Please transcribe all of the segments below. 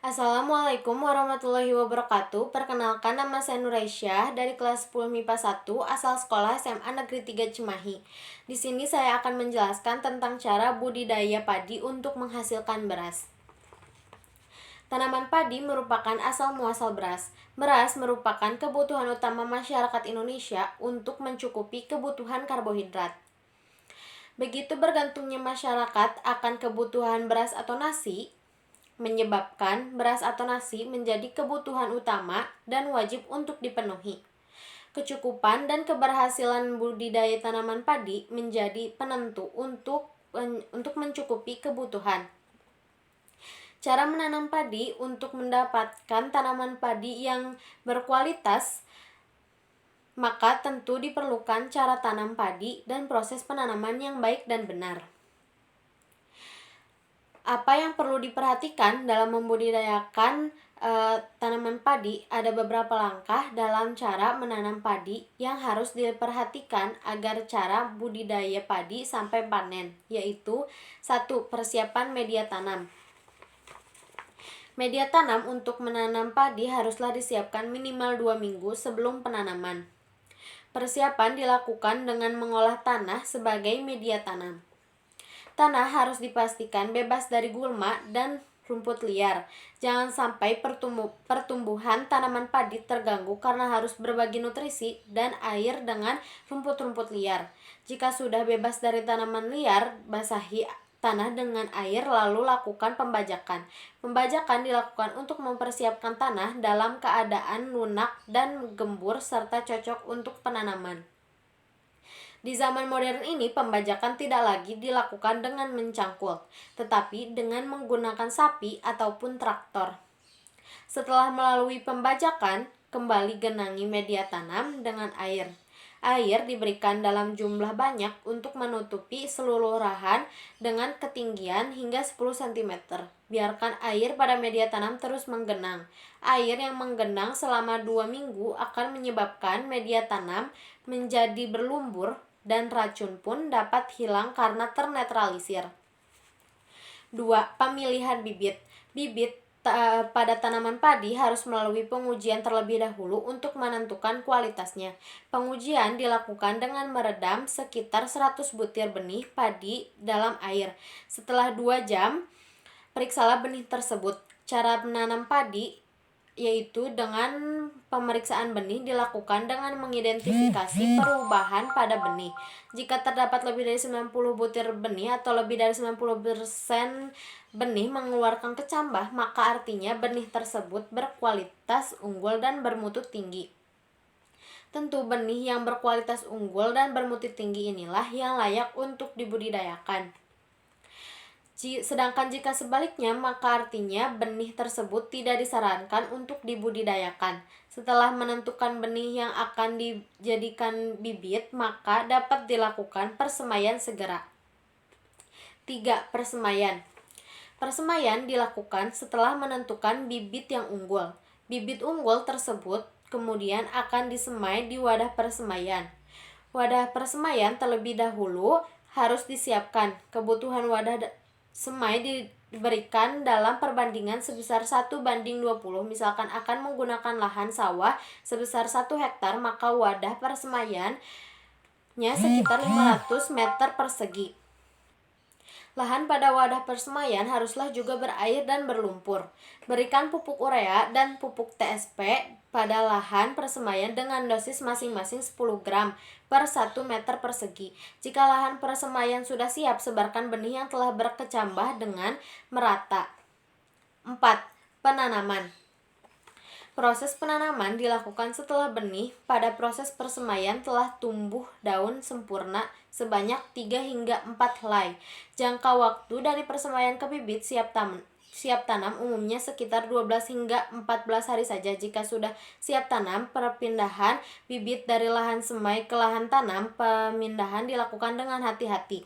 Assalamualaikum warahmatullahi wabarakatuh. Perkenalkan, nama saya Nuraisyah dari kelas 10 MIPA 1 asal sekolah SMA Negeri 3 Cimahi. Di sini saya akan menjelaskan tentang cara budidaya padi untuk menghasilkan beras. Tanaman padi merupakan asal muasal beras. Beras merupakan kebutuhan utama masyarakat Indonesia untuk mencukupi kebutuhan karbohidrat. Begitu bergantungnya masyarakat akan kebutuhan beras atau nasi, menyebabkan beras atau nasi menjadi kebutuhan utama dan wajib untuk dipenuhi. Kecukupan dan keberhasilan budidaya tanaman padi menjadi penentu untuk mencukupi kebutuhan. Cara menanam padi: untuk mendapatkan tanaman padi yang berkualitas, maka tentu diperlukan cara tanam padi dan proses penanaman yang baik dan benar. Apa yang perlu diperhatikan dalam membudidayakan tanaman padi? Ada beberapa langkah dalam cara menanam padi yang harus diperhatikan agar cara budidaya padi sampai panen, yaitu 1. Persiapan media tanam. Media tanam untuk menanam padi haruslah disiapkan minimal 2 minggu sebelum penanaman. Persiapan dilakukan dengan mengolah tanah sebagai media tanam. Tanah harus dipastikan bebas dari gulma dan rumput liar. Jangan sampai pertumbuhan tanaman padi terganggu karena harus berbagi nutrisi dan air dengan rumput-rumput liar. Jika sudah bebas dari tanaman liar, basahi tanah dengan air lalu lakukan pembajakan. Pembajakan dilakukan untuk mempersiapkan tanah dalam keadaan lunak dan gembur serta cocok untuk penanaman. Di zaman modern ini, pembajakan tidak lagi dilakukan dengan mencangkul, tetapi dengan menggunakan sapi ataupun traktor. Setelah melalui pembajakan, kembali genangi media tanam dengan air. Air diberikan dalam jumlah banyak untuk menutupi seluruh lahan dengan ketinggian hingga 10 cm. Biarkan air pada media tanam terus menggenang. Air yang menggenang selama 2 minggu akan menyebabkan media tanam menjadi berlumpur dan racun pun dapat hilang karena ternetralisir. 2. Pemilihan bibit. Bibit pada tanaman padi harus melalui pengujian terlebih dahulu untuk menentukan kualitasnya. Pengujian dilakukan dengan meredam sekitar 100 butir benih padi dalam air. Setelah 2 jam, periksalah benih tersebut. Cara menanam padi yaitu dengan pemeriksaan benih dilakukan dengan mengidentifikasi perubahan pada benih. Jika terdapat lebih dari 90 butir benih atau lebih dari 90% benih mengeluarkan kecambah, maka artinya benih tersebut berkualitas unggul dan bermutu tinggi. Tentu benih yang berkualitas unggul dan bermutu tinggi inilah yang layak untuk dibudidayakan. Sedangkan jika sebaliknya, maka artinya benih tersebut tidak disarankan untuk dibudidayakan. Setelah menentukan benih yang akan dijadikan bibit, maka dapat dilakukan persemaian segera. 3. Persemaian. Persemaian dilakukan setelah menentukan bibit yang unggul. Bibit unggul tersebut kemudian akan disemai di wadah persemaian. Wadah persemaian terlebih dahulu harus disiapkan. Kebutuhan wadah semai diberikan dalam perbandingan sebesar 1:20. Misalkan akan menggunakan lahan sawah sebesar 1 hektar, maka wadah persemaiannya sekitar 500 meter persegi. Lahan pada wadah persemaian haruslah juga berair dan berlumpur. Berikan pupuk urea dan pupuk TSP pada lahan persemaian dengan dosis masing-masing 10 gram per 1 meter persegi. Jika lahan persemaian sudah siap, sebarkan benih yang telah berkecambah dengan merata. 4. Penanaman. Proses penanaman dilakukan setelah benih pada proses persemaian telah tumbuh daun sempurna sebanyak 3 hingga 4 helai. Jangka waktu dari persemaian ke bibit siap tanam umumnya sekitar 12 hingga 14 hari saja. Jika sudah siap tanam, perpindahan bibit dari lahan semai ke lahan tanam, pemindahan dilakukan dengan hati-hati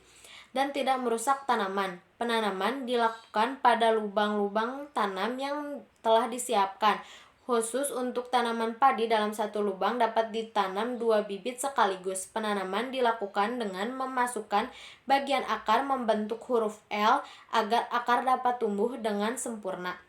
dan tidak merusak tanaman. Penanaman dilakukan pada lubang-lubang tanam yang telah disiapkan. Khusus untuk tanaman padi, dalam satu lubang dapat ditanam 2 bibit sekaligus. Penanaman dilakukan dengan memasukkan bagian akar membentuk huruf L agar akar dapat tumbuh dengan sempurna.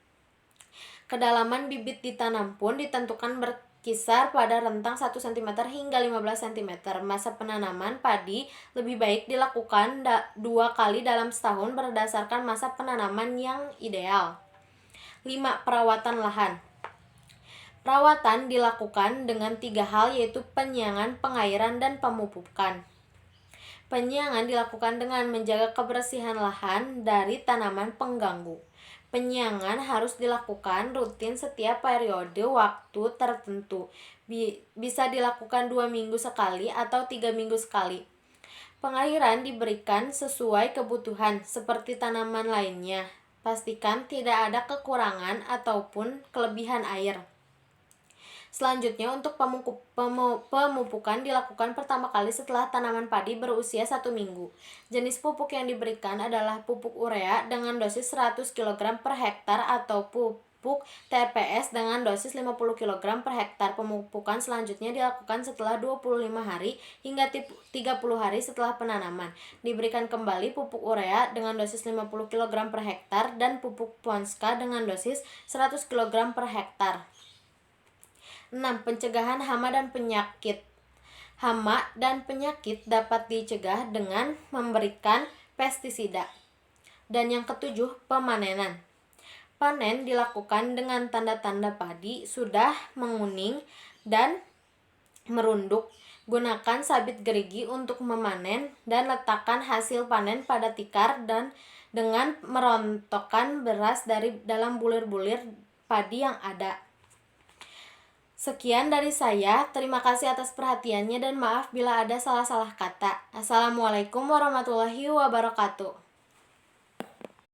Kedalaman bibit ditanam pun ditentukan berkisar pada rentang 1 cm hingga 15 cm. Masa penanaman padi lebih baik dilakukan 2 kali dalam setahun berdasarkan masa penanaman yang ideal. 5. Perawatan lahan. Perawatan dilakukan dengan 3 hal, yaitu penyiangan, pengairan, dan pemupukan. Penyiangan dilakukan dengan menjaga kebersihan lahan dari tanaman pengganggu. Penyiangan harus dilakukan rutin setiap periode waktu tertentu. Bisa dilakukan 2 minggu sekali atau 3 minggu sekali. Pengairan diberikan sesuai kebutuhan seperti tanaman lainnya. Pastikan tidak ada kekurangan ataupun kelebihan air. Selanjutnya, untuk pemupukan dilakukan pertama kali setelah tanaman padi berusia 1 minggu. Jenis pupuk yang diberikan adalah pupuk urea dengan dosis 100 kg per hektar atau pupuk TPS dengan dosis 50 kg per hektar. Pemupukan selanjutnya dilakukan setelah 25 hari hingga 30 hari setelah penanaman. Diberikan kembali pupuk urea dengan dosis 50 kg per hektar dan pupuk Ponska dengan dosis 100 kg per hektar. 6. Pencegahan hama dan penyakit. Hama dan penyakit dapat dicegah dengan memberikan pestisida. Dan yang ketujuh, pemanenan. Panen dilakukan dengan tanda-tanda padi sudah menguning dan merunduk. Gunakan sabit gerigi untuk memanen dan letakkan hasil panen pada tikar dan dengan merontokkan beras dari dalam bulir-bulir padi yang ada. Sekian dari saya, terima kasih atas perhatiannya dan maaf bila ada salah-salah kata. Assalamualaikum warahmatullahi wabarakatuh.